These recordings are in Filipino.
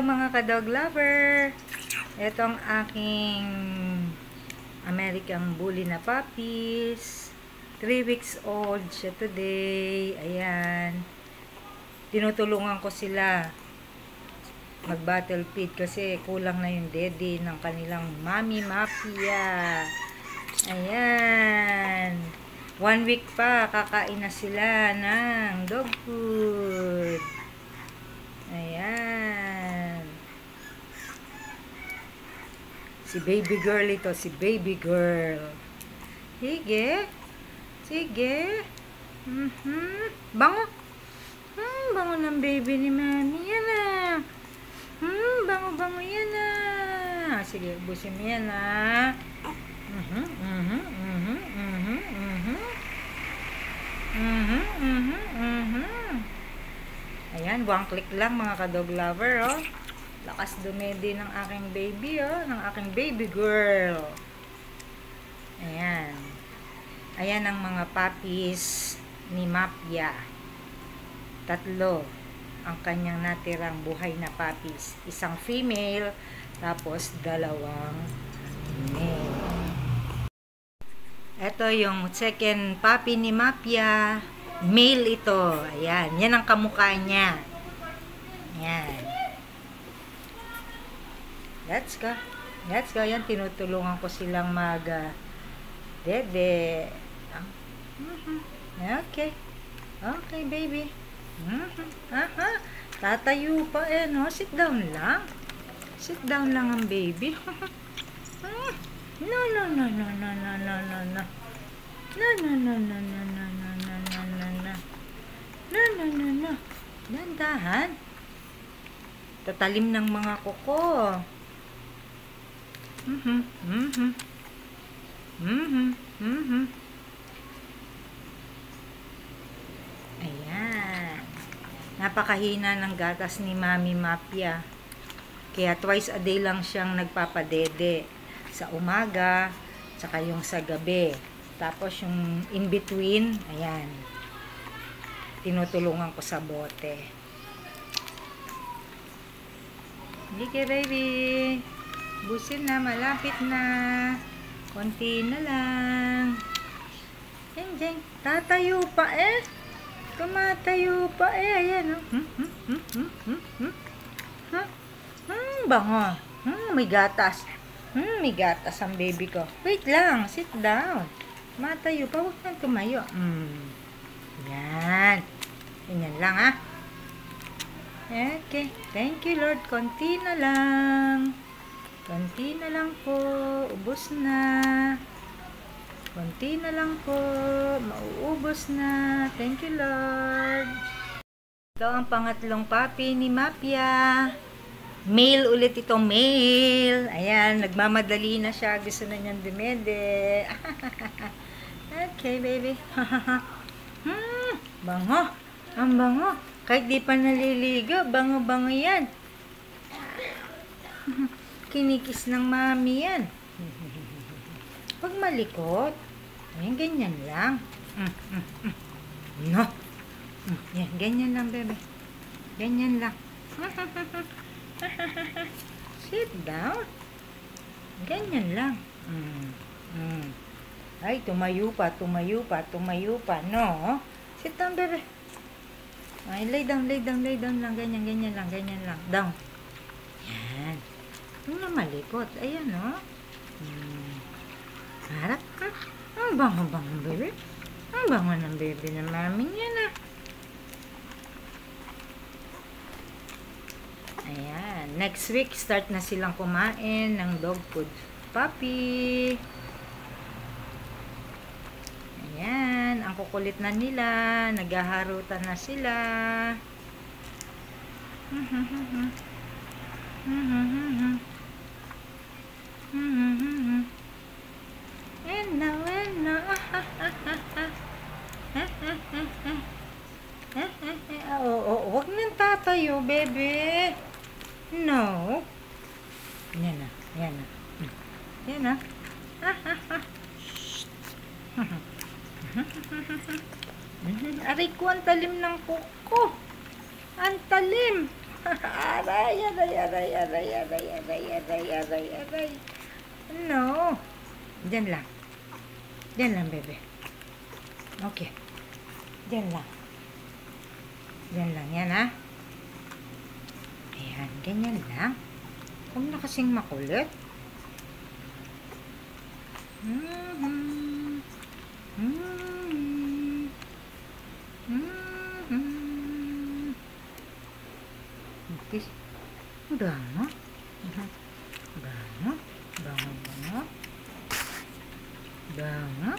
mga ka-dog lover! Ito ang aking American Bully na puppies. 3 weeks old siya today. Ayan. Tinutulungan ko sila mag-battle feed kasi kulang na yung daddy ng kanilang Mami Mafia. Ayan. 1 week pa, kakain na sila ng dog food. Ayan. Si baby girl ito, si baby girl. Sige. Sige. Bango. Bango ng baby ni Mami. Yan na. Bango-bango yan na. Sige, ubusin mo yan na. Ayan, 1 click lang mga ka-dog lover, oh. Lakas dumedi ng aking baby, oh. Ng aking baby girl. Ayan. Ayan ang mga puppies ni Mafia. 3 ang kanyang natirang buhay na puppies. 1 female, tapos 2 male. Ito yung second puppy ni Mafia. Male ito. Ayan. Yan ang kamukha niya. Ayan. Let's go. Let's go. Yan. Tinutulungan ko silang dede. Okay. Okay, baby. Tatayo pa eh, no? Sit down lang. Sit down lang ang baby. No. Dandahan. Tatalim ng mga kuko. Ayan. Napakahina ng gatas ni Mami Mafia. Kaya twice a day lang siyang nagpapadede. Sa umaga, saka yung sa gabi. Tapos yung in between, ayan. Tinutulungan ko sa bote. Sige baby. Busin na, malapit na. Konti na lang. Diyan. Tatayo pa eh. Tumatayo pa eh. Ayan oh. Bango. May gatas. May gatas ang baby ko. Wait lang. Sit down. Matayo pa. Huwag nang tumayo. Yan. Ganyan lang ah. Okay. Thank you Lord. Konti na lang. Konti na lang po. Ubos na. Konti na lang po. Mauubos na. Thank you Lord. Ito ang pangatlong puppy ni Mafia. Male ulit ito, male. Ayan, nagmamadali na siya. Gusto na niyang dumede. Okay, baby. Bango. Ang bango. Kahit di pa naliligo, bango-bango yan. Kinikis ng mami yan. Pag malikot, ayan, ganyan lang. No. Yan, ganyan lang, bebe. Ganyan lang. Sit down. Ganyan lang. Ay, tumayo pa. No. Sit down, bebe. Ay, lay down lang. Ganyan lang. Down. Yan. Huwag na malikot. Ayan, no. Harap ka. Ang bango-bango, bebe. Ang bango ng bebe ng mami niya na. Ayan. Next week, start na silang kumain ng dog food. Puppy. Ayan. Ang kukulit na nila. Naghaharutan na sila. Huwag nang tatayo, bebe. No. Yan na. Aray ko, ang talim ng kuko. Ang talim. Aray, aray, aray, aray, aray, aray, aray, aray, aray. No. Diyan lang. Diyan lang, bebe. Okay. Diyan lang. Diyan lang yan, ha? Ayan, ganyan lang. Huwag na kasing makulit. Kiss. Bango. Bango. Bango, bango. Bango.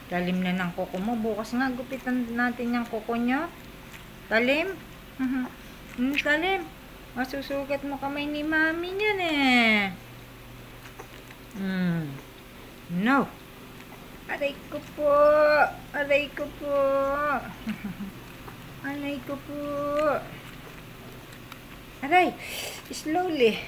Talim na ng kuko mo. Bukas nga gupitan natin yung kuko nyo. Talim. Talim. Masusugat mo kamay ni mami niyan eh. No. Aray ko po. Aray ko po. Aray ko po. Aray. Slowly.